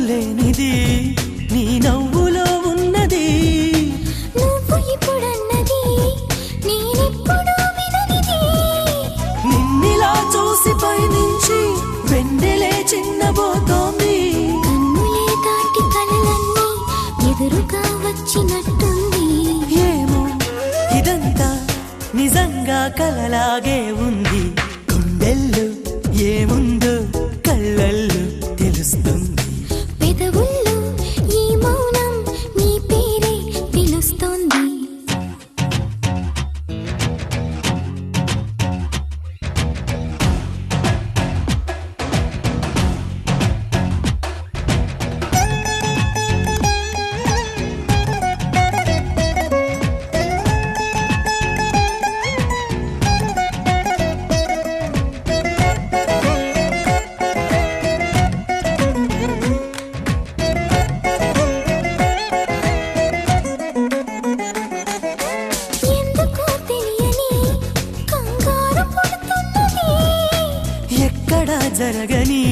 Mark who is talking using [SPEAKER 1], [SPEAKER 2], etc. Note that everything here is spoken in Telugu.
[SPEAKER 1] లేనిది నీ నవ్వులో ఉన్నది.
[SPEAKER 2] నువ్వు ఇప్పుడన్నది నేనెప్పుడు విననిది.
[SPEAKER 1] నిన్నిలా చూసి పైనుంచి వెన్నెలే చిన్నబోతోంది.
[SPEAKER 2] కన్నులే దాటి కలలన్నీ ఎదురుగా వచ్చినట్టుంది.
[SPEAKER 1] ఏమో ఇదంతా నిజంగా కలలాగే ఉంది. గుండెల్లో ఏముందో కళ్ళల్లో తెలుస్తుంది.
[SPEAKER 2] పెదవుల్లో ఈ మౌనం నీ పేరే పిలుస్తోంది. ఎందుకో తెలియని కంగారు పుడుతున్నది.
[SPEAKER 1] ఎక్కడా జరగని